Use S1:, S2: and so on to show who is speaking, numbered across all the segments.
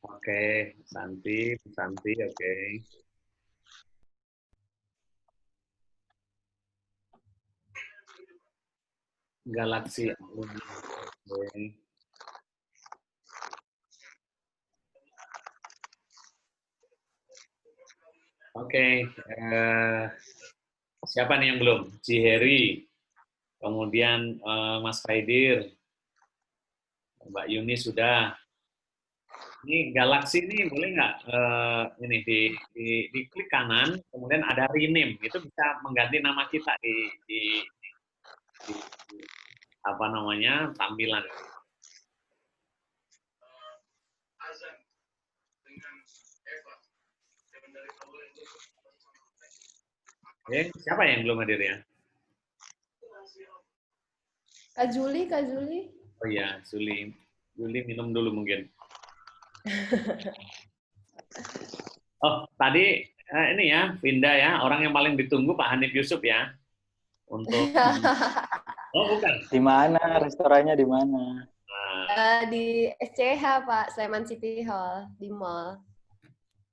S1: Oke, Santi, Santi, oke. Galaksi. Oke. Oke, siapa nih yang belum? Ciheri, kemudian Mas Faidir, Mbak Yuni sudah. Ini Galaxy ini boleh nggak ini di klik kanan, kemudian ada rename, itu bisa mengganti nama kita di apa namanya tampilan. Siapa yang belum hadir ya?
S2: Kak Juli, Kak Juli.
S1: Oh iya, Juli. Juli minum dulu mungkin. Oh, tadi ini ya, Vinda ya, orang yang paling ditunggu Pak Hanif Yusuf ya. Untuk Oh, bukan.
S3: Di mana restorannya di mana?
S1: Nah,
S2: Di SCH, Pak, Sleman City Hall, di mall.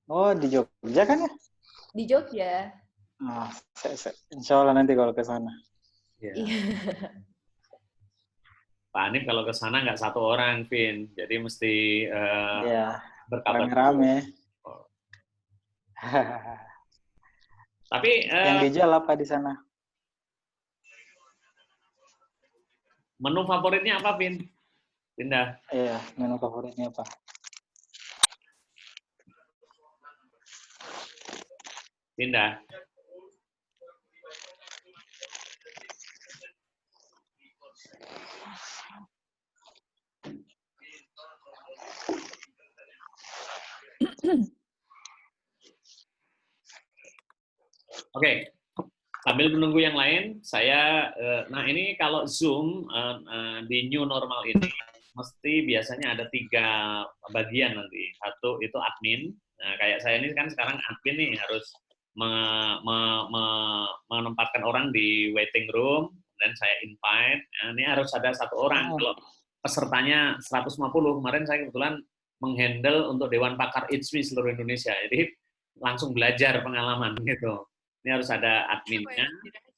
S3: Oh, di Jogja kan ya?
S2: Di Jogja.
S3: Oh, insya Allah nanti kalau ke sana.
S1: ya.
S2: Iya.
S1: Pak Hanif kalau ke sana nggak satu orang, Vin. Jadi mesti
S3: Iya,
S1: berkabar.
S3: rame-rame.
S1: Oh. Tapi
S3: yang dijual apa di sana?
S1: Menu favoritnya apa, Vin? Pindah.
S3: Iya, menu favoritnya apa?
S1: Pindah. Oke, sambil menunggu yang lain, saya, nah ini kalau Zoom di new normal ini, mesti biasanya ada 3 bagian nanti. Satu itu admin, nah kayak saya ini kan sekarang admin nih, harus menempatkan orang di waiting room, dan saya invite, nah, ini harus ada 1 orang. Kalau pesertanya 150, kemarin saya kebetulan menghandle untuk Dewan Pakar ITSWI seluruh Indonesia, jadi langsung belajar pengalaman gitu. Ini harus ada adminnya,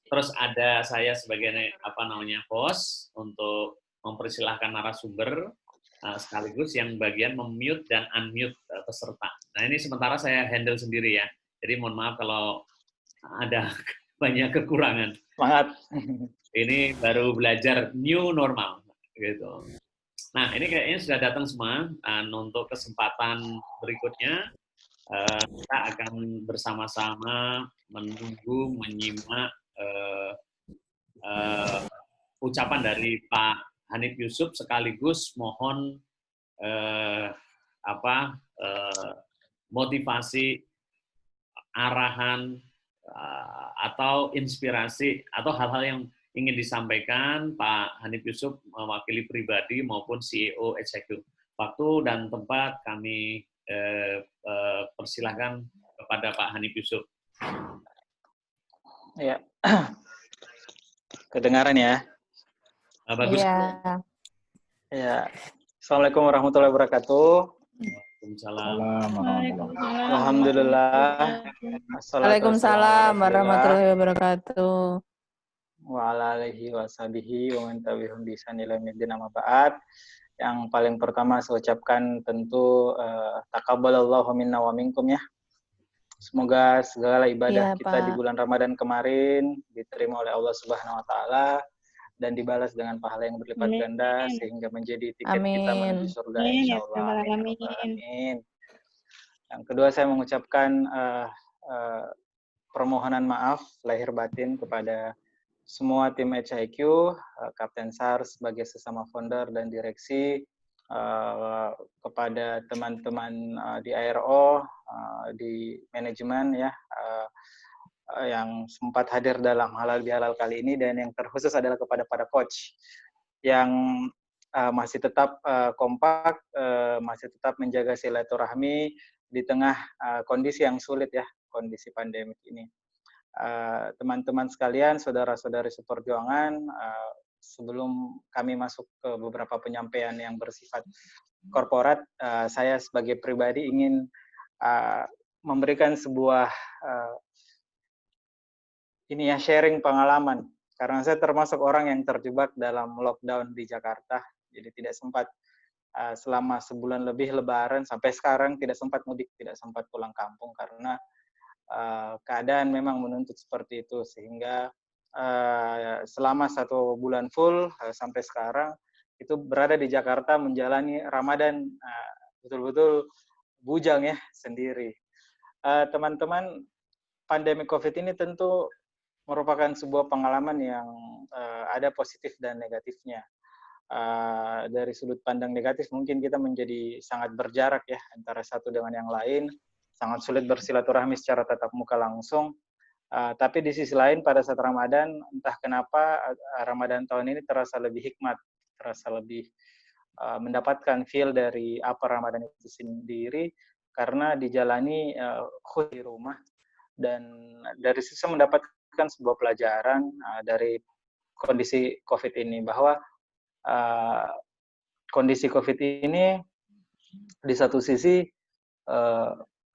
S1: terus ada saya sebagai apa namanya host untuk mempersilahkan narasumber, sekaligus yang bagian mem-mute dan unmute peserta. Nah ini sementara saya handle sendiri ya, jadi mohon maaf kalau ada banyak kekurangan.
S3: Semangat.
S1: Ini baru belajar new normal gitu. Nah ini kayaknya sudah datang semua, dan untuk kesempatan berikutnya kita akan bersama-sama menunggu, menyimak ucapan dari Pak Hanif Yusuf, sekaligus mohon motivasi, arahan, atau inspirasi, atau hal-hal yang ingin disampaikan Pak Hanif Yusuf mewakili pribadi maupun CEO Executive. Waktu dan tempat kami persilahkan kepada Pak Hanif Yusuf.
S3: Ya, kedengaran ya?
S1: Bagus.
S4: Iya.
S3: Ya. Assalamualaikum warahmatullahi wabarakatuh.
S1: Waalaikumsalam.
S3: Alhamdulillah.
S4: Waalaikumsalam warahmatullahi wabarakatuh.
S3: Wa ala alihi wa sahbihi wa man tabi'ahum bi ihsan ila yaumil amma ba'd. Yang paling pertama saya ucapkan tentu taqabbalallahu minna wa minkum ya. Semoga segala ibadah kita di bulan Ramadan kemarin diterima oleh Allah Subhanahu wa taala dan dibalas dengan pahala yang berlipat ganda sehingga menjadi tiket kita menuju surga insyaallah. Amin. Yang kedua saya mengucapkan permohonan maaf lahir batin kepada semua tim HIQ, Kapten SAR sebagai sesama founder dan direksi, kepada teman-teman di ARO, di manajemen ya, yang sempat hadir dalam halal bihalal kali ini, dan yang terkhusus adalah kepada para coach yang masih tetap kompak, masih tetap menjaga silaturahmi di tengah kondisi yang sulit ya, kondisi pandemik ini. Teman-teman sekalian, saudara-saudari seperjuangan, sebelum kami masuk ke beberapa penyampaian yang bersifat korporat, saya sebagai pribadi ingin memberikan sebuah sharing pengalaman. Karena saya termasuk orang yang terjebak dalam lockdown di Jakarta, jadi tidak sempat selama sebulan lebih Lebaran sampai sekarang tidak sempat mudik, tidak sempat pulang kampung karena keadaan memang menuntut seperti itu, sehingga selama 1 bulan full sampai sekarang itu berada di Jakarta menjalani Ramadan betul-betul bujang ya sendiri. Teman-teman, pandemi COVID ini tentu merupakan sebuah pengalaman yang ada positif dan negatifnya. Dari sudut pandang negatif mungkin kita menjadi sangat berjarak ya antara satu dengan yang lain, sangat sulit bersilaturahmi secara tatap muka langsung. Tapi di sisi lain pada saat Ramadan, entah kenapa Ramadan tahun ini terasa lebih hikmat, terasa lebih mendapatkan feel dari apa Ramadan itu sendiri karena dijalani di rumah, dan dari situ saya mendapatkan sebuah pelajaran dari kondisi COVID ini, bahwa kondisi COVID ini di satu sisi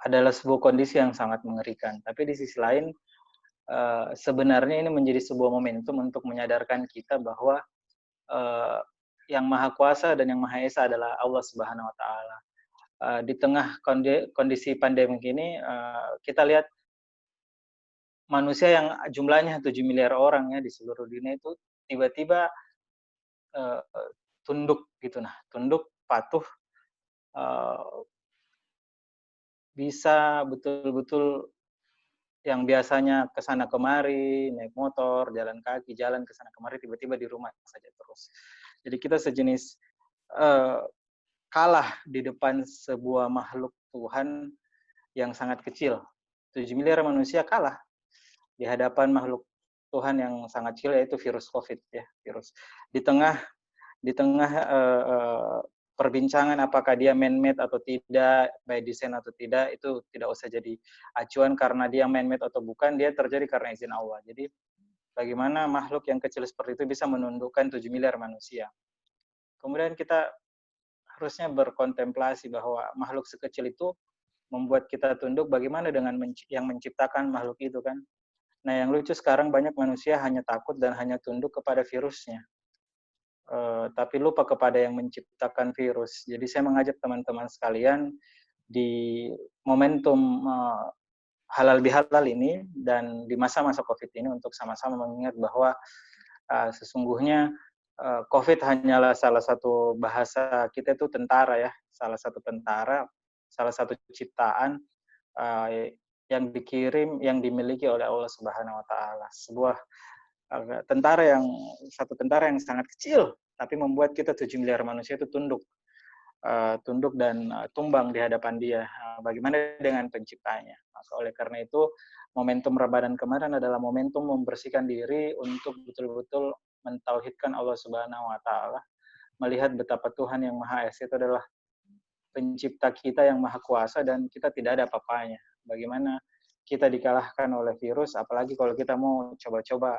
S3: adalah sebuah kondisi yang sangat mengerikan, tapi di sisi lain sebenarnya ini menjadi sebuah momentum untuk menyadarkan kita bahwa yang Maha Kuasa dan yang Maha Esa adalah Allah Subhanahu Wa Taala. Di tengah kondisi pandemi ini, kita lihat manusia yang jumlahnya 7 miliar orang ya di seluruh dunia itu tiba-tiba tunduk gitu, tunduk, patuh, bisa betul-betul yang biasanya ke sana kemari, naik motor, jalan kaki, jalan ke sana kemari, tiba-tiba di rumah saja terus. Jadi kita sejenis kalah di depan sebuah makhluk Tuhan yang sangat kecil. 7 miliar manusia kalah di hadapan makhluk Tuhan yang sangat kecil, yaitu virus COVID ya, virus. Di tengah perbincangan apakah dia man-made atau tidak, by design atau tidak, itu tidak usah jadi acuan karena dia man-made atau bukan, dia terjadi karena izin Allah. Jadi bagaimana makhluk yang kecil seperti itu bisa menundukkan 7 miliar manusia. Kemudian kita harusnya berkontemplasi bahwa makhluk sekecil itu membuat kita tunduk, bagaimana dengan yang menciptakan makhluk itu kan. Nah yang lucu sekarang banyak manusia hanya takut dan hanya tunduk kepada virusnya. Tapi lupa kepada yang menciptakan virus. Jadi saya mengajak teman-teman sekalian di momentum halal bihalal ini dan di masa-masa COVID ini untuk sama-sama mengingat bahwa sesungguhnya COVID hanyalah salah satu bahasa kita itu tentara ya, salah satu tentara, salah satu ciptaan yang dikirim, yang dimiliki oleh Allah Subhanahu Wa Taala. Sebuah satu tentara yang sangat kecil, tapi membuat kita 7 miliar manusia itu tunduk dan tumbang di hadapan dia. Bagaimana dengan penciptanya? Maka oleh karena itu, momentum Ramadan kemarin adalah momentum membersihkan diri untuk betul-betul mentauhidkan Allah Subhanahu Wa Taala, melihat betapa Tuhan yang Maha Esa itu adalah pencipta kita yang Maha Kuasa dan kita tidak ada apa-apanya. Bagaimana kita dikalahkan oleh virus, apalagi kalau kita mau coba-coba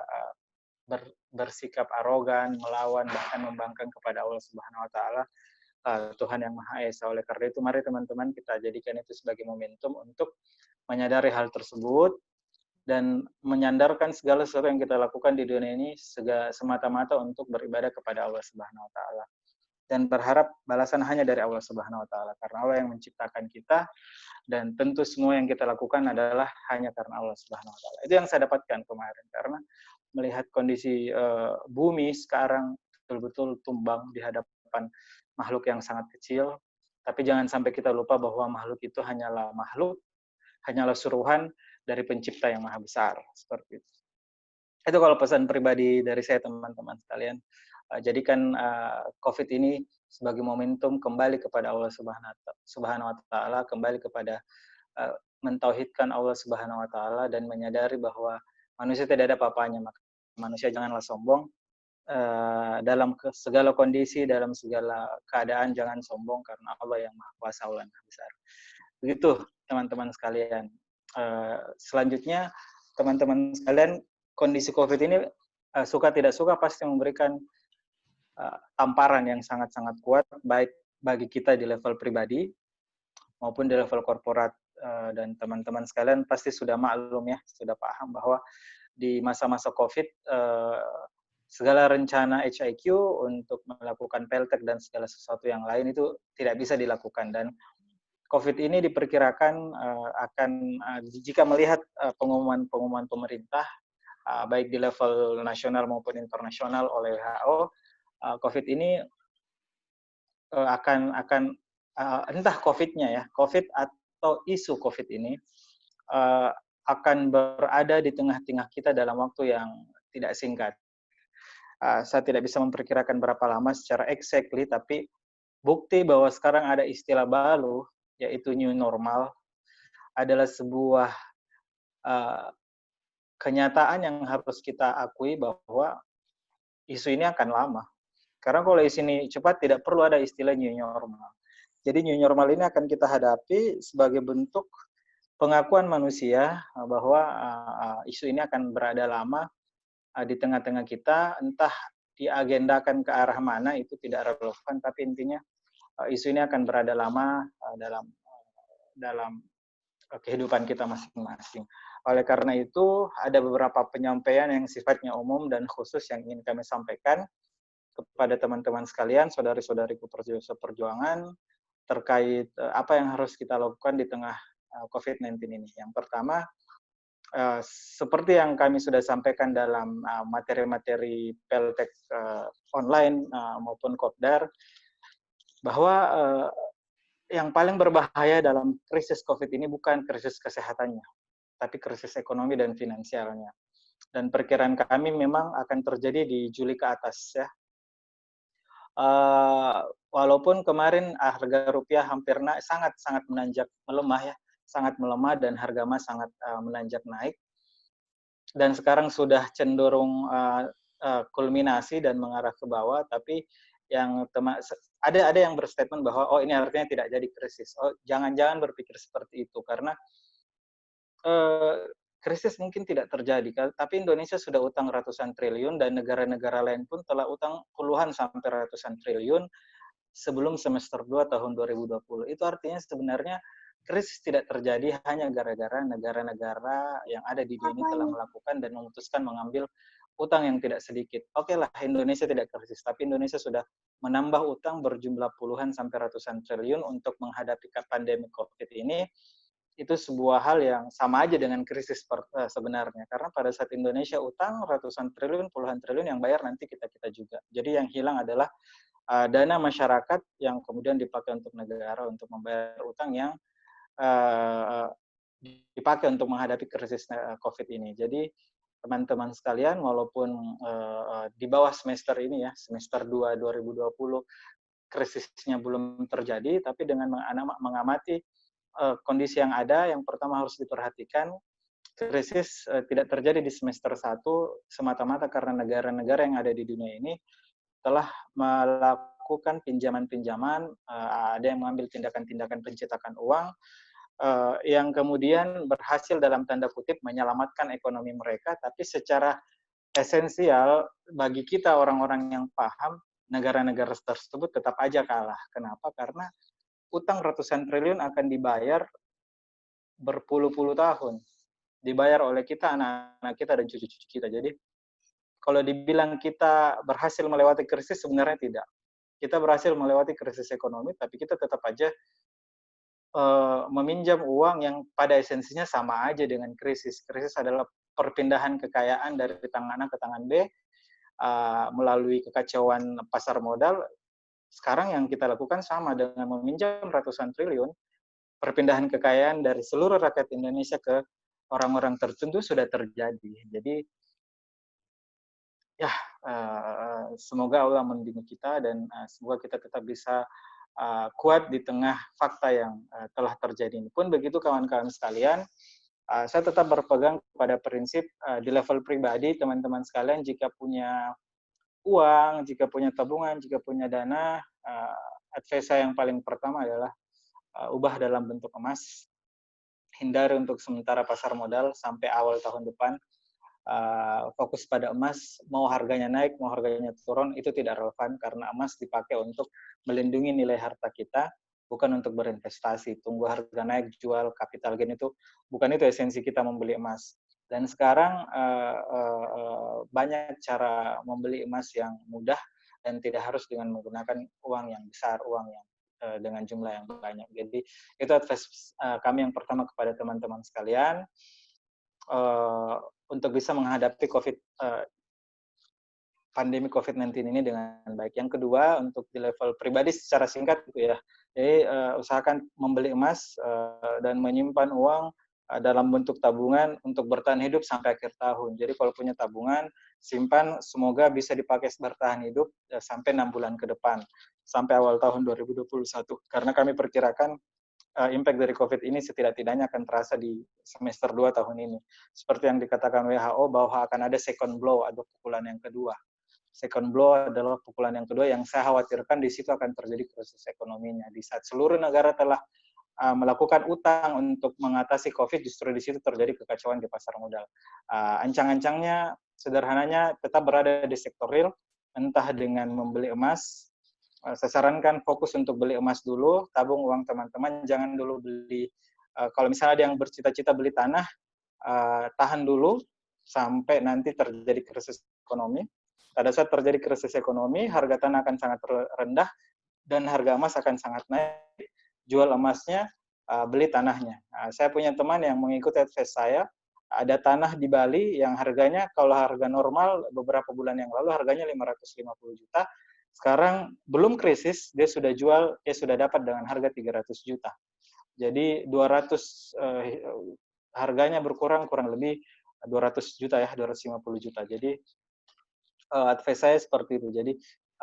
S3: bersikap arogan, melawan, bahkan membangkang kepada Allah Subhanahu Wa Taala, Tuhan yang Maha Esa. Oleh karena itu, mari teman-teman kita jadikan itu sebagai momentum untuk menyadari hal tersebut dan menyandarkan segala sesuatu yang kita lakukan di dunia ini semata-mata untuk beribadah kepada Allah Subhanahu Wa Taala dan berharap balasan hanya dari Allah Subhanahu Wa Taala, karena Allah yang menciptakan kita dan tentu semua yang kita lakukan adalah hanya karena Allah Subhanahu Wa Taala. Itu yang saya dapatkan kemarin, karena melihat kondisi bumi sekarang betul-betul tumbang di hadapan makhluk yang sangat kecil, tapi jangan sampai kita lupa bahwa makhluk itu hanyalah suruhan dari pencipta yang maha besar, seperti itu. Itu kalau pesan pribadi dari saya, teman-teman sekalian. Jadikan COVID ini sebagai momentum kembali kepada Allah Subhanahu Wa Taala, kembali kepada mentauhidkan Allah Subhanahu Wa Taala dan menyadari bahwa manusia tidak ada apa-apanya. Maka manusia janganlah sombong dalam segala kondisi, dalam segala keadaan, jangan sombong karena Allah yang Maha Kuasa, Allah yang Maha Besar. Begitu teman-teman sekalian. Selanjutnya teman-teman sekalian, kondisi COVID ini suka tidak suka pasti memberikan tamparan yang sangat-sangat kuat, baik bagi kita di level pribadi maupun di level korporat, dan teman-teman sekalian pasti sudah maklum ya, sudah paham bahwa di masa-masa COVID, segala rencana HIQ untuk melakukan peltek dan segala sesuatu yang lain itu tidak bisa dilakukan. Dan COVID ini diperkirakan akan, jika melihat pengumuman-pengumuman pemerintah, baik di level nasional maupun internasional oleh WHO, COVID ini akan entah COVID-nya ya, COVID atau isu COVID ini akan berada di tengah-tengah kita dalam waktu yang tidak singkat. Saya tidak bisa memperkirakan berapa lama secara exactly, tapi bukti bahwa sekarang ada istilah baru, yaitu new normal, adalah sebuah kenyataan yang harus kita akui bahwa isu ini akan lama. Karena kalau isu ini cepat, tidak perlu ada istilah new normal. Jadi new normal ini akan kita hadapi sebagai bentuk pengakuan manusia bahwa isu ini akan berada lama di tengah-tengah kita, entah diagendakan ke arah mana itu tidak relevan, tapi intinya isu ini akan berada lama dalam kehidupan kita masing-masing. Oleh karena itu, ada beberapa penyampaian yang sifatnya umum dan khusus yang ingin kami sampaikan kepada teman-teman sekalian, saudari-saudariku perjuangan, terkait apa yang harus kita lakukan di tengah COVID-19 ini. Yang pertama, seperti yang kami sudah sampaikan dalam materi-materi peltek online maupun kopdar, bahwa yang paling berbahaya dalam krisis COVID ini bukan krisis kesehatannya, tapi krisis ekonomi dan finansialnya. Dan perkiraan kami memang akan terjadi di Juli ke atas ya. Walaupun kemarin harga rupiah hampir sangat melemah ya, sangat melemah dan harga emas sangat menanjak naik. Dan sekarang sudah cenderung kulminasi dan mengarah ke bawah, tapi yang ada yang berstatement bahwa oh ini artinya tidak jadi krisis. Oh jangan berpikir seperti itu karena krisis mungkin tidak terjadi, tapi Indonesia sudah utang ratusan triliun dan negara-negara lain pun telah utang puluhan sampai ratusan triliun sebelum semester 2 tahun 2020. Itu artinya sebenarnya krisis tidak terjadi hanya gara-gara negara-negara yang ada di dunia ini telah melakukan dan memutuskan mengambil utang yang tidak sedikit. Oke lah, Indonesia tidak krisis, tapi Indonesia sudah menambah utang berjumlah puluhan sampai ratusan triliun untuk menghadapi pandemi COVID ini. Itu sebuah hal yang sama aja dengan krisis sebenarnya. Karena pada saat Indonesia utang ratusan triliun, puluhan triliun yang bayar nanti kita-kita juga. Jadi yang hilang adalah dana masyarakat yang kemudian dipakai untuk negara untuk membayar utang yang dipakai untuk menghadapi krisis COVID ini. Jadi teman-teman sekalian, walaupun di bawah semester ini ya, semester 2 2020 krisisnya belum terjadi, tapi dengan mengamati kondisi yang ada, yang pertama harus diperhatikan, krisis tidak terjadi di semester 1 semata-mata karena negara-negara yang ada di dunia ini telah melakukan pinjaman-pinjaman, ada yang mengambil tindakan-tindakan pencetakan uang, yang kemudian berhasil dalam tanda kutip menyelamatkan ekonomi mereka, tapi secara esensial bagi kita orang-orang yang paham, negara-negara tersebut tetap aja kalah. Kenapa? Karena utang ratusan triliun akan dibayar berpuluh-puluh tahun. Dibayar oleh kita, anak-anak kita, dan cucu-cucu kita. Jadi, kalau dibilang kita berhasil melewati krisis, sebenarnya tidak. Kita berhasil melewati krisis ekonomi, tapi kita tetap aja meminjam uang yang pada esensinya sama aja dengan krisis. Krisis adalah perpindahan kekayaan dari tangan A ke tangan B, melalui kekacauan pasar modal. Sekarang yang kita lakukan sama dengan meminjam ratusan triliun, perpindahan kekayaan dari seluruh rakyat Indonesia ke orang-orang tertentu sudah terjadi. Jadi, ya semoga Allah melindungi kita dan semoga kita tetap bisa kuat di tengah fakta yang telah terjadi ini. Pun begitu kawan-kawan sekalian, saya tetap berpegang pada prinsip di level pribadi, teman-teman sekalian, jika punya uang, jika punya tabungan, jika punya dana, advice saya yang paling pertama adalah ubah dalam bentuk emas. Hindari untuk sementara pasar modal sampai awal tahun depan. fokus pada emas, mau harganya naik, mau harganya turun, itu tidak relevan karena emas dipakai untuk melindungi nilai harta kita, bukan untuk berinvestasi. Tunggu harga naik, jual, capital gain itu, bukan itu esensi kita membeli emas. Dan sekarang banyak cara membeli emas yang mudah dan tidak harus dengan menggunakan uang yang besar, uang yang dengan jumlah yang banyak. Jadi itu advice kami yang pertama kepada teman-teman sekalian. Untuk bisa menghadapi pandemi COVID-19 ini dengan baik. Yang kedua, untuk di level pribadi secara singkat gitu ya. Jadi usahakan membeli emas dan menyimpan uang dalam bentuk tabungan untuk bertahan hidup sampai akhir tahun. Jadi kalau punya tabungan, simpan, semoga bisa dipakai bertahan hidup sampai 6 bulan ke depan, sampai awal tahun 2021. Karena kami perkirakan impact dari COVID ini setidak-tidaknya akan terasa di semester 2 tahun ini. Seperti yang dikatakan WHO bahwa akan ada second blow, ada pukulan yang kedua. Second blow adalah pukulan yang kedua yang saya khawatirkan di situ akan terjadi krisis ekonominya. Di saat seluruh negara telah melakukan utang untuk mengatasi COVID, justru di situ terjadi kekacauan di pasar modal. Ancang-ancangnya, sederhananya, tetap berada di sektor real, entah dengan membeli emas. Saya sarankan fokus untuk beli emas dulu, tabung uang teman-teman, jangan dulu beli, kalau misalnya ada yang bercita-cita beli tanah, tahan dulu sampai nanti terjadi krisis ekonomi. Pada saat terjadi krisis ekonomi, harga tanah akan sangat rendah dan harga emas akan sangat naik. Jual emasnya, beli tanahnya. Saya punya teman yang mengikuti advice saya, ada tanah di Bali yang harganya kalau harga normal beberapa bulan yang lalu harganya 550 juta. Sekarang belum krisis, dia sudah jual, dia sudah dapat dengan harga 300 juta. Jadi 200 harganya berkurang kurang lebih 200 juta ya, 250 juta. Jadi advice saya seperti itu. Jadi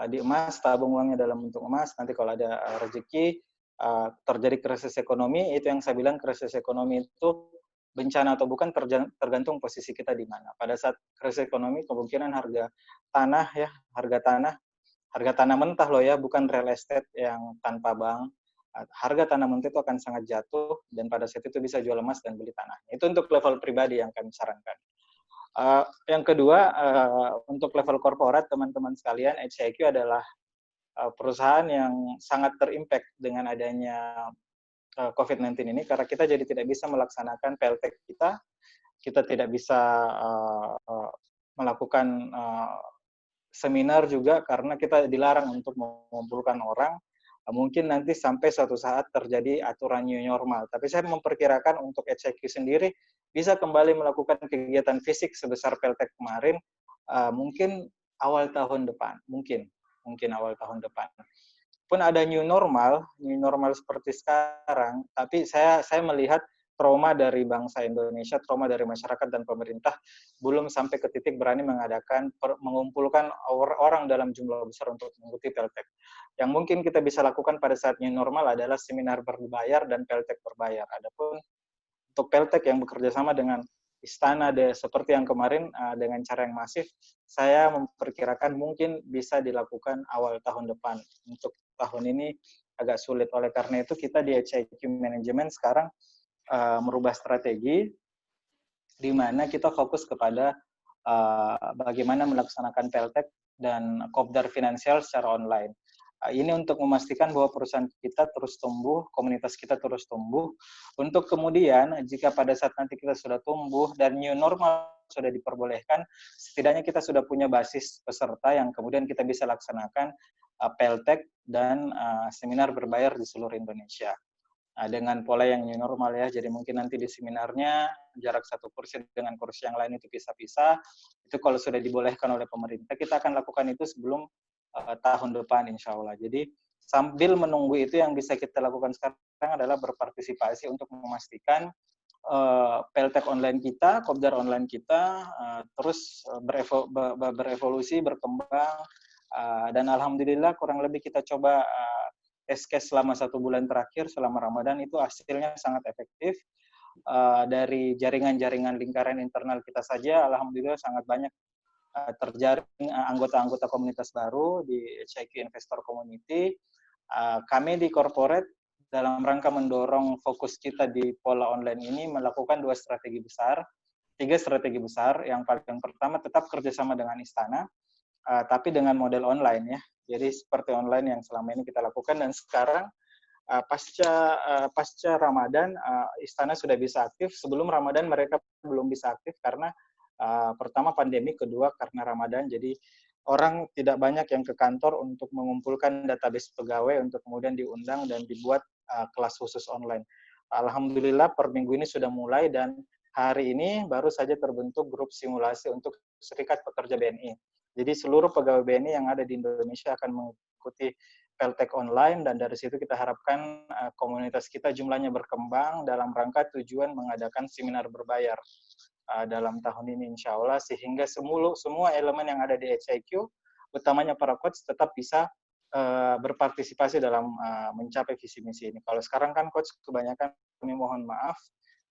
S3: di emas, tabung uangnya dalam bentuk emas, nanti kalau ada rezeki terjadi krisis ekonomi, itu yang saya bilang krisis ekonomi itu bencana atau bukan tergantung posisi kita di mana. Pada saat krisis ekonomi kemungkinan harga tanah ya, harga tanah mentah loh ya, bukan real estate yang tanpa bank. Harga tanah mentah itu akan sangat jatuh dan pada saat itu bisa jual emas dan beli tanahnya. Itu untuk level pribadi yang kami sarankan. Yang kedua, untuk level korporat teman-teman sekalian, HIQ adalah perusahaan yang sangat terimpact dengan adanya COVID-19 ini karena kita jadi tidak bisa melaksanakan PLTEK kita tidak bisa melakukan seminar juga karena kita dilarang untuk mengumpulkan orang. Mungkin nanti sampai suatu saat terjadi aturan new normal. Tapi saya memperkirakan untuk HIQ sendiri bisa kembali melakukan kegiatan fisik sebesar PLTEK kemarin, mungkin awal tahun depan. Mungkin awal tahun depan. Pun ada new normal seperti sekarang, tapi saya melihat trauma dari bangsa Indonesia, trauma dari masyarakat dan pemerintah belum sampai ke titik berani mengumpulkan orang dalam jumlah besar untuk mengikuti PLTEK. Yang mungkin kita bisa lakukan pada saat new normal adalah seminar berbayar dan PLTEK berbayar. Adapun untuk PLTEK yang bekerja sama dengan istana seperti yang kemarin dengan cara yang masif, saya memperkirakan mungkin bisa dilakukan awal tahun depan. Untuk tahun ini agak sulit. Oleh karena itu kita di HIQ Management sekarang merubah strategi di mana kita fokus kepada bagaimana melaksanakan PLTEK dan Kopdar Finansial secara online. Ini untuk memastikan bahwa perusahaan kita terus tumbuh, komunitas kita terus tumbuh, untuk kemudian jika pada saat nanti kita sudah tumbuh dan new normal sudah diperbolehkan, setidaknya kita sudah punya basis peserta yang kemudian kita bisa laksanakan PLTEK dan seminar berbayar di seluruh Indonesia. Dengan pola yang new normal ya, jadi mungkin nanti di seminarnya jarak satu kursi dengan kursi yang lain itu pisah-pisah, itu kalau sudah dibolehkan oleh pemerintah, kita akan lakukan itu sebelum tahun depan insya Allah. Jadi sambil menunggu itu yang bisa kita lakukan sekarang adalah berpartisipasi untuk memastikan PLTEK online kita, Kopdar online kita terus berevolusi, berkembang, dan alhamdulillah kurang lebih kita coba test case selama 1 bulan terakhir selama Ramadan itu hasilnya sangat efektif. Dari jaringan-jaringan lingkaran internal kita saja, alhamdulillah sangat banyak terjaring anggota-anggota komunitas baru di HIQ Investor Community. Kami di corporate dalam rangka mendorong fokus kita di pola online ini melakukan 2 strategi besar. 3 strategi besar. Yang paling pertama tetap kerjasama dengan Istana, tapi dengan model online ya. Jadi seperti online yang selama ini kita lakukan, dan sekarang pasca Ramadan Istana sudah bisa aktif. Sebelum Ramadan mereka belum bisa aktif karena pertama pandemi, kedua karena Ramadan. Jadi orang tidak banyak yang ke kantor untuk mengumpulkan database pegawai untuk kemudian diundang dan dibuat kelas khusus online. Alhamdulillah per minggu ini sudah mulai, dan hari ini baru saja terbentuk grup simulasi untuk Serikat Pekerja BNI. Jadi seluruh pegawai BNI yang ada di Indonesia akan mengikuti Peltek online, dan dari situ kita harapkan komunitas kita jumlahnya berkembang dalam rangka tujuan mengadakan seminar berbayar dalam tahun ini insya Allah, sehingga semua elemen yang ada di HIQ, utamanya para coach, tetap bisa berpartisipasi dalam mencapai visi misi ini. Kalau sekarang kan coach kebanyakan, kami mohon maaf,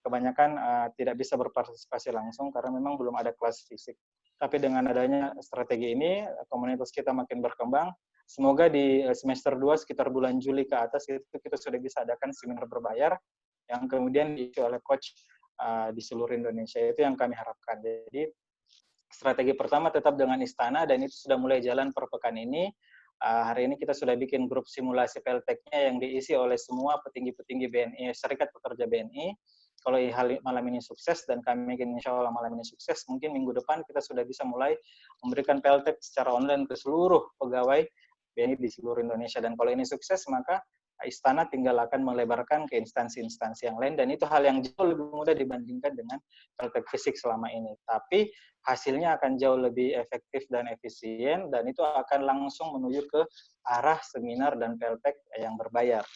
S3: kebanyakan tidak bisa berpartisipasi langsung karena memang belum ada kelas fisik. Tapi dengan adanya strategi ini, komunitas kita makin berkembang. Semoga di semester 2 sekitar bulan Juli ke atas itu kita sudah bisa adakan seminar berbayar yang kemudian diisi oleh coach di seluruh Indonesia. Itu yang kami harapkan. Jadi strategi pertama tetap dengan Istana, dan itu sudah mulai jalan per pekan ini. Hari ini kita sudah bikin grup simulasi Pelteknya yang diisi oleh semua petinggi-petinggi BNI, Serikat Pekerja BNI. Kalau malam ini sukses, dan kami ingin insya Allah malam ini sukses, mungkin minggu depan kita sudah bisa mulai memberikan Peltek secara online ke seluruh pegawai BNI di seluruh Indonesia. Dan kalau ini sukses, maka Istana tinggal akan melebarkan ke instansi-instansi yang lain, dan itu hal yang jauh lebih mudah dibandingkan dengan Peltek fisik selama ini. Tapi hasilnya akan jauh lebih efektif dan efisien, dan itu akan langsung menuju ke arah seminar dan Peltek yang berbayar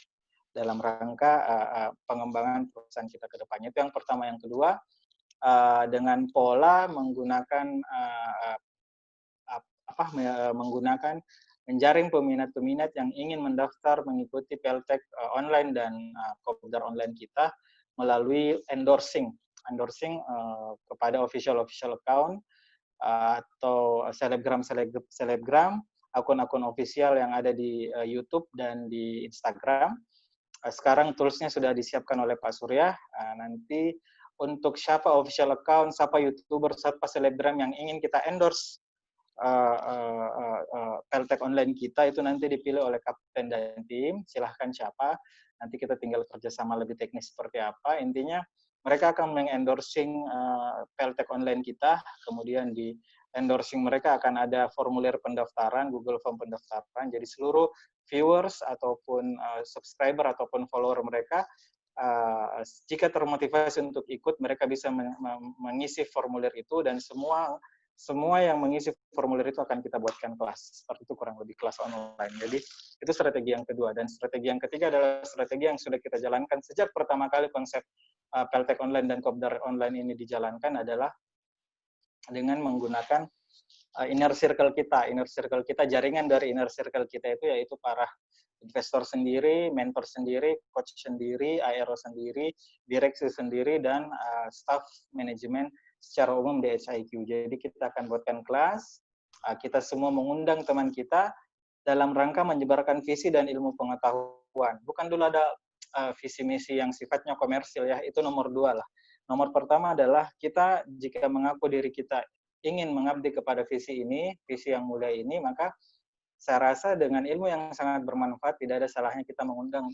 S3: dalam rangka pengembangan perusahaan kita ke depannya. Itu yang pertama. Yang kedua, dengan pola menggunakan menggunakan menjaring peminat-peminat yang ingin mendaftar mengikuti Peltek online dan Kopdar online kita melalui endorsing kepada official account atau selebgram, akun-akun official yang ada di YouTube dan di Instagram. Sekarang toolsnya sudah disiapkan oleh Pak Surya. Nanti untuk siapa official account, siapa YouTuber, siapa selebgram yang ingin kita endorse Peltek online kita, itu nanti dipilih oleh kapten dan tim. Silahkan siapa, nanti kita tinggal kerjasama lebih teknis seperti apa. Intinya mereka akan mengendorsing Peltek online kita, kemudian di endorsing mereka akan ada formulir pendaftaran, Google Form pendaftaran. Jadi seluruh viewers ataupun subscriber ataupun follower mereka, jika termotivasi untuk ikut, mereka bisa mengisi formulir itu, dan semua yang mengisi formulir itu akan kita buatkan kelas. Seperti itu kurang lebih, kelas online. Jadi itu strategi yang kedua. Dan strategi yang ketiga adalah strategi yang sudah kita jalankan sejak pertama kali konsep Peltek online dan Kopdar online ini dijalankan, adalah dengan menggunakan inner circle kita, jaringan dari inner circle kita itu yaitu para investor sendiri, mentor sendiri, coach sendiri, ARO sendiri, direksi sendiri, dan staff manajemen secara umum di HIQ. Jadi kita akan buatkan kelas, kita semua mengundang teman kita dalam rangka menyebarkan visi dan ilmu pengetahuan. Bukan dulu ada visi misi yang sifatnya komersil ya, itu nomor 2 lah. Nomor pertama adalah kita jika mengaku diri kita ingin mengabdi kepada visi ini, visi yang mulia ini, maka saya rasa dengan ilmu yang sangat bermanfaat tidak ada salahnya kita mengundang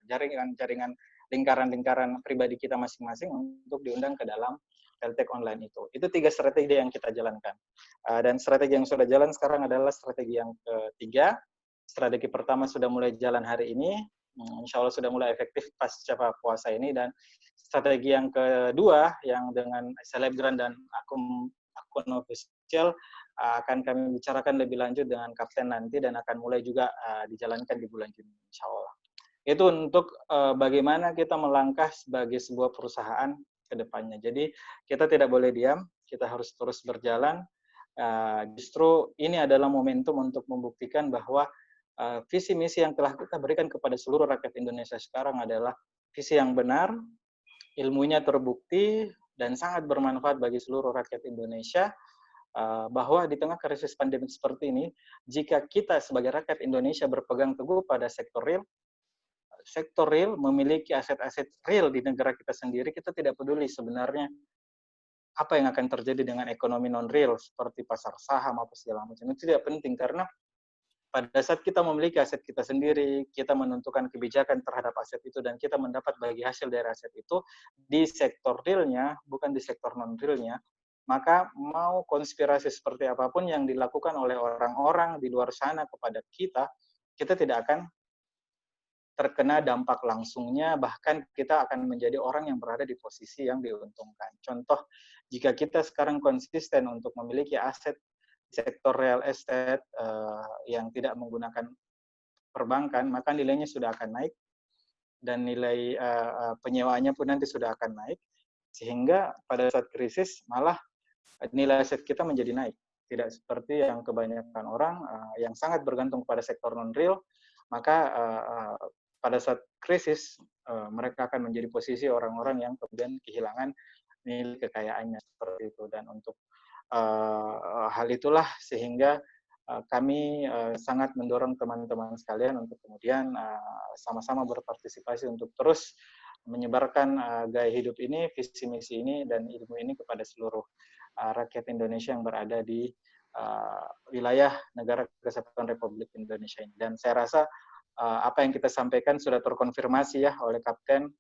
S3: jaringan lingkaran-lingkaran pribadi kita masing-masing untuk diundang ke dalam Peltek online itu. Itu 3 strategi yang kita jalankan. Dan strategi yang sudah jalan sekarang adalah strategi yang ketiga. Strategi pertama sudah mulai jalan hari ini, insya Allah sudah mulai efektif pasca puasa ini, dan strategi yang kedua yang dengan selebgram dan akun official akan kami bicarakan lebih lanjut dengan kapten nanti, dan akan mulai juga dijalankan di bulan Juni insya Allah. Itu untuk bagaimana kita melangkah sebagai sebuah perusahaan ke depannya. Jadi kita tidak boleh diam, kita harus terus berjalan. Justru ini adalah momentum untuk membuktikan bahwa visi misi yang telah kita berikan kepada seluruh rakyat Indonesia sekarang adalah visi yang benar, ilmunya terbukti, dan sangat bermanfaat bagi seluruh rakyat Indonesia. Bahwa di tengah krisis pandemi seperti ini, jika kita sebagai rakyat Indonesia berpegang teguh pada sektor real memiliki aset-aset real di negara kita sendiri, kita tidak peduli sebenarnya apa yang akan terjadi dengan ekonomi non real seperti pasar saham apa segala macam, itu tidak penting karena pada saat kita memiliki aset kita sendiri, kita menentukan kebijakan terhadap aset itu dan kita mendapat bagi hasil dari aset itu di sektor realnya, bukan di sektor non realnya, maka mau konspirasi seperti apapun yang dilakukan oleh orang-orang di luar sana kepada kita, kita tidak akan terkena dampak langsungnya, bahkan kita akan menjadi orang yang berada di posisi yang diuntungkan. Contoh, jika kita sekarang konsisten untuk memiliki aset sektor real estate yang tidak menggunakan perbankan, maka nilainya sudah akan naik dan nilai penyewaannya pun nanti sudah akan naik, sehingga pada saat krisis malah nilai aset kita menjadi naik. Tidak seperti yang kebanyakan orang yang sangat bergantung pada sektor non-real, maka pada saat krisis mereka akan menjadi posisi orang-orang yang kemudian kehilangan nilai kekayaannya seperti itu. Dan untuk hal itulah sehingga kami sangat mendorong teman-teman sekalian untuk kemudian sama-sama berpartisipasi untuk terus menyebarkan gaya hidup ini, visi misi ini, dan ilmu ini kepada seluruh rakyat Indonesia yang berada di wilayah Negara Kesatuan Republik Indonesia ini. Dan saya rasa apa yang kita sampaikan sudah terkonfirmasi ya oleh Kapten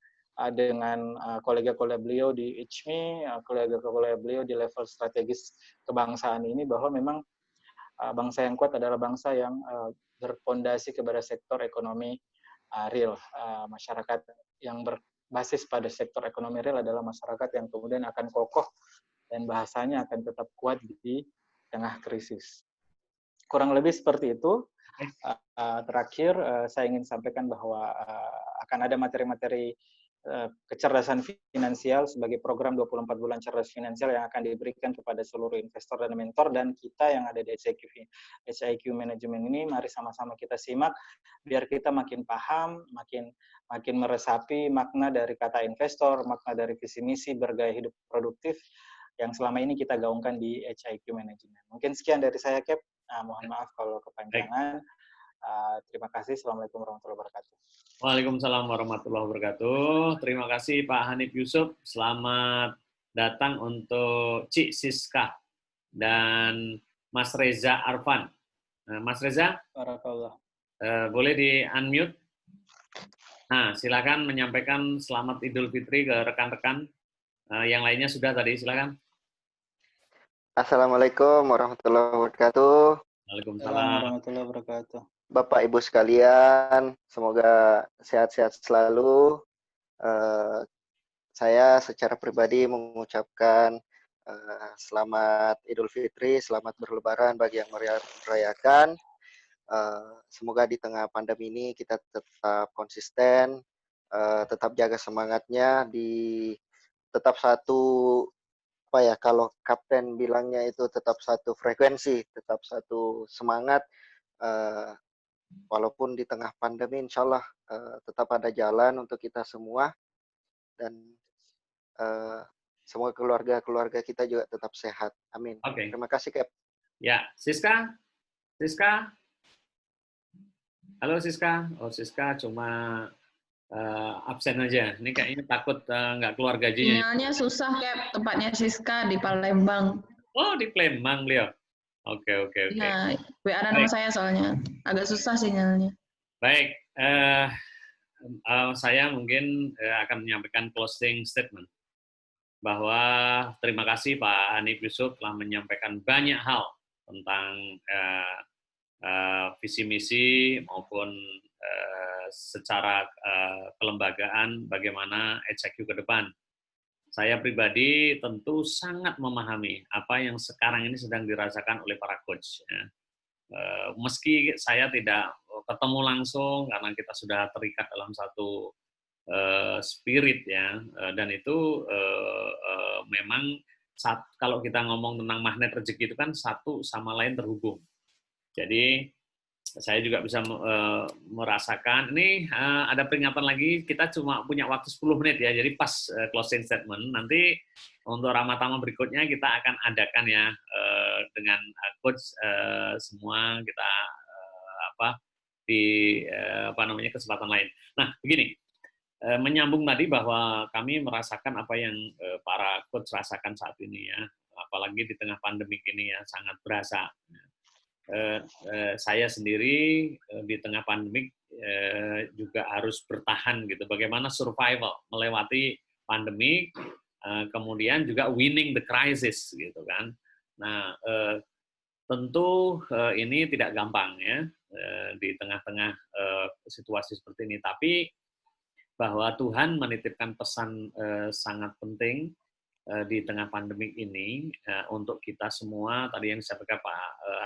S3: dengan kolega-kolega beliau di ICMI, kolega-kolega beliau di level strategis kebangsaan ini, bahwa memang bangsa yang kuat adalah bangsa yang berfondasi kepada sektor ekonomi real. Masyarakat yang berbasis pada sektor ekonomi real adalah masyarakat yang kemudian akan kokoh dan bahasanya akan tetap kuat di tengah krisis. Kurang lebih seperti itu. Terakhir, saya ingin sampaikan bahwa akan ada materi-materi kecerdasan finansial sebagai program 24 bulan cerdas finansial yang akan diberikan kepada seluruh investor dan mentor, dan kita yang ada di HIQ Management ini, mari sama-sama kita simak biar kita makin paham, makin meresapi makna dari kata investor, makna dari visi misi bergaya hidup produktif yang selama ini kita gaungkan di HIQ Management. Mungkin sekian dari saya, Cap. Mohon maaf kalau kepanjangan. Terima kasih. Assalamualaikum warahmatullahi wabarakatuh.
S1: Waalaikumsalam warahmatullahi wabarakatuh. Terima kasih Pak Hanif Yusuf. Selamat datang untuk Cik Siska dan Mas Reza Arfan. Mas Reza,
S3: Barakallah.
S1: Boleh di-unmute? Nah, silakan menyampaikan selamat Idul Fitri ke rekan-rekan. Yang lainnya sudah tadi, silakan.
S5: Assalamualaikum warahmatullahi wabarakatuh.
S1: Waalaikumsalam
S3: warahmatullahi wabarakatuh.
S5: Bapak Ibu sekalian, semoga sehat-sehat selalu. Saya secara pribadi mengucapkan selamat Idul Fitri, selamat berlebaran bagi yang merayakan. Semoga di tengah pandemi ini kita tetap konsisten, tetap jaga semangatnya, tetap satu, kalau Kapten bilangnya itu tetap satu frekuensi, tetap satu semangat. Walaupun di tengah pandemi, insya Allah tetap ada jalan untuk kita semua, dan semoga keluarga-keluarga kita juga tetap sehat. Amin.
S1: Okay.
S5: Terima kasih, Cap.
S1: Ya, Siska? Halo Siska. Oh, Siska cuma absen aja. Ini kayaknya takut nggak keluar gajinya.
S4: Sinyalnya susah, Cap. Tempatnya Siska di Palembang.
S1: Oh, di Palembang beliau. Oke.
S4: Nah, WA ada nama saya soalnya. Agak susah sinyalnya.
S1: Baik, saya mungkin akan menyampaikan closing statement. Bahwa terima kasih Pak Hanif Yusuf telah menyampaikan banyak hal tentang visi misi maupun secara kelembagaan bagaimana HIQ ke depan. Saya pribadi tentu sangat memahami apa yang sekarang ini sedang dirasakan oleh para coach. Ya. Meski saya tidak ketemu langsung karena kita sudah terikat dalam satu spirit ya, dan itu memang kalau kita ngomong tentang magnet rezeki itu kan satu sama lain terhubung. Jadi saya juga bisa merasakan ini ada peringatan lagi, kita cuma punya waktu 10 menit ya, jadi pas closing statement. Nanti untuk Ramadhan berikutnya kita akan adakan ya dengan coach semua kita di kesempatan lain. Nah, begini, menyambung tadi bahwa kami merasakan apa yang para coach rasakan saat ini ya, apalagi di tengah pandemik ini ya sangat berasa. Saya sendiri di tengah pandemik juga harus bertahan gitu. Bagaimana survival melewati pandemik, kemudian juga winning the crisis gitu kan. Nah, tentu ini tidak gampang ya di tengah-tengah situasi seperti ini. Tapi bahwa Tuhan menitipkan pesan sangat penting di tengah pandemik ini untuk kita semua. Tadi yang disampaikan Pak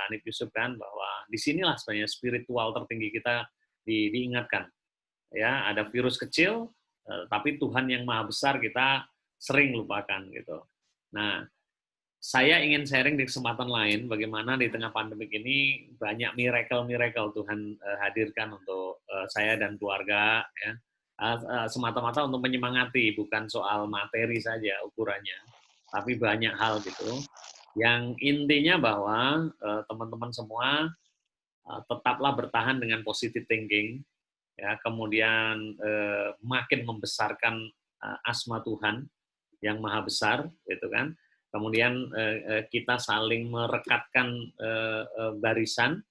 S1: Hanif Yusuf kan, bahwa disinilah sebenarnya spiritual tertinggi kita diingatkan. Ya, ada virus kecil, tapi Tuhan yang maha besar kita sering lupakan gitu. Nah, saya ingin sharing di kesempatan lain bagaimana di tengah pandemik ini banyak miracle Tuhan hadirkan untuk saya dan keluarga ya. Semata-mata untuk menyemangati, bukan soal materi saja ukurannya, tapi banyak hal gitu. Yang intinya bahwa teman-teman semua tetaplah bertahan dengan positive thinking, ya, kemudian makin membesarkan asma Tuhan yang maha besar, gitu kan. Kemudian kita saling merekatkan barisan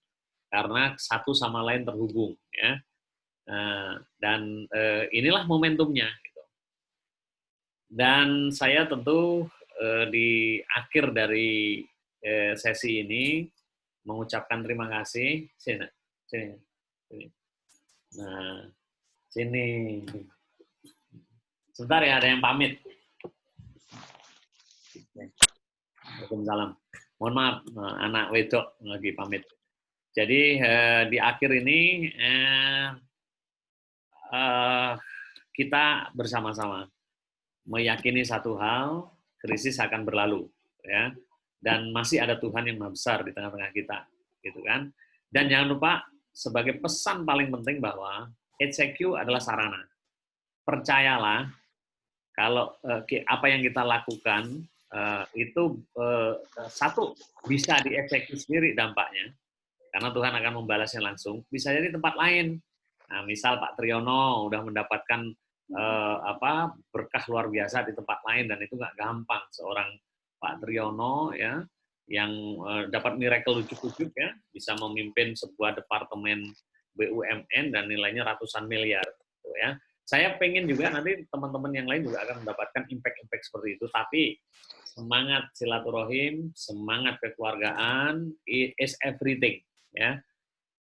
S1: karena satu sama lain terhubung, ya. Dan inilah momentumnya. Gitu. Dan saya tentu di akhir dari sesi ini mengucapkan terima kasih. Sini. Nah, sini. Sebentar ya, ada yang pamit. Waalaikumsalam. Mohon maaf, anak wedok lagi pamit. Jadi di akhir ini kita bersama-sama meyakini satu hal, krisis akan berlalu, ya, dan masih ada Tuhan yang maha besar di tengah-tengah kita, gitu kan. Dan jangan lupa sebagai pesan paling penting bahwa HCQ adalah sarana. Percayalah kalau apa yang kita lakukan itu satu bisa dieksekusi sendiri dampaknya, karena Tuhan akan membalasnya langsung. Bisa jadi tempat lain. Nah, misal Pak Triyono udah mendapatkan berkah luar biasa di tempat lain, dan itu nggak gampang seorang Pak Triyono ya yang dapat miracle ujuk-ujuk ya bisa memimpin sebuah departemen BUMN dan nilainya ratusan miliar gitu, ya. Saya pengen juga nanti teman-teman yang lain juga akan mendapatkan impact seperti itu, tapi semangat silaturahim, semangat kekeluargaan is everything ya.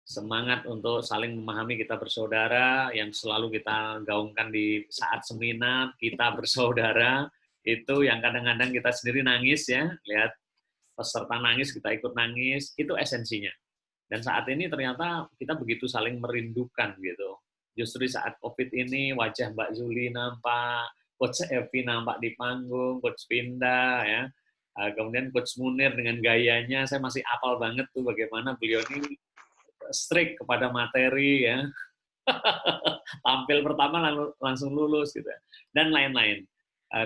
S1: Semangat untuk saling memahami, kita bersaudara, yang selalu kita gaungkan di saat seminar, kita bersaudara, itu yang kadang-kadang kita sendiri nangis ya, lihat peserta nangis, kita ikut nangis, itu esensinya. Dan saat ini ternyata kita begitu saling merindukan gitu. Justru saat COVID ini, wajah Mbak Zuli nampak, Coach Evi nampak di panggung, Coach Pinda, ya. Kemudian Coach Munir dengan gayanya, saya masih apal banget tuh bagaimana beliau ini strict kepada materi ya. Tampil pertama langsung lulus gitu. Dan lain-lain.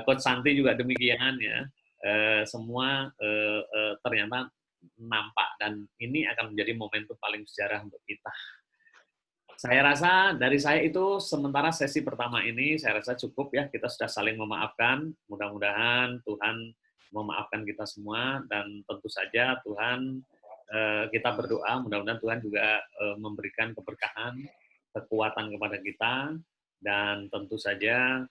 S1: Coach Santi juga demikian ya. Semua ternyata nampak, dan ini akan menjadi momentum paling sejarah untuk kita. Saya rasa dari saya itu sementara sesi pertama ini saya rasa cukup ya, kita sudah saling memaafkan. Mudah-mudahan Tuhan memaafkan kita semua, dan tentu saja Tuhan, kita berdoa mudah-mudahan Tuhan juga memberikan keberkahan, kekuatan kepada kita, dan tentu saja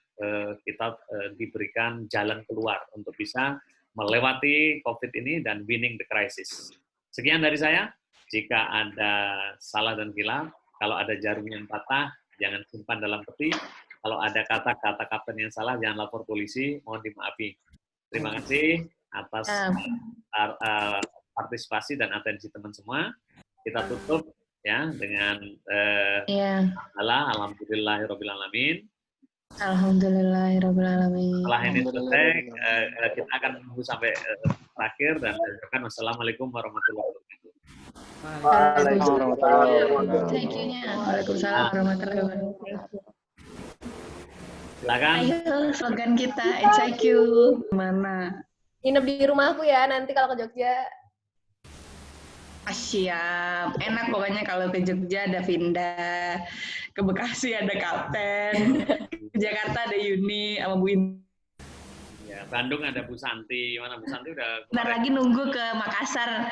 S1: kita diberikan jalan keluar untuk bisa melewati COVID ini dan winning the crisis. Sekian dari saya. Jika ada salah dan hilaf, kalau ada jarum yang patah, jangan simpan dalam peti. Kalau ada kata-kata kapten yang salah, jangan lapor polisi, mohon dimaafi. Terima kasih atas partisipasi dan atensi teman semua. Kita tutup ya dengan alhamdulillahirobbilalamin.
S4: Alhamdulillahirobbilalamin.
S1: Setelah ini selesai, kita akan menunggu sampai terakhir dan mengucapkan wassalamualaikum warahmatullahi wabarakatuh.
S4: Waalaikumsalam warahmatullahi wabarakatuh.
S1: Silakan.
S4: Ayo, slogan kita HIQ mana?
S2: Nginep di rumahku ya nanti kalau ke Jogja.
S4: Siap, enak pokoknya kalau ke Jogja ada Vinda, Ke Bekasi ada Kapten, ke Jakarta ada Yuni sama Bu Indah.
S1: Ya, Bandung ada Bu Santi. Mana Bu Santi udah
S4: Bentar lagi nunggu ke Makassar.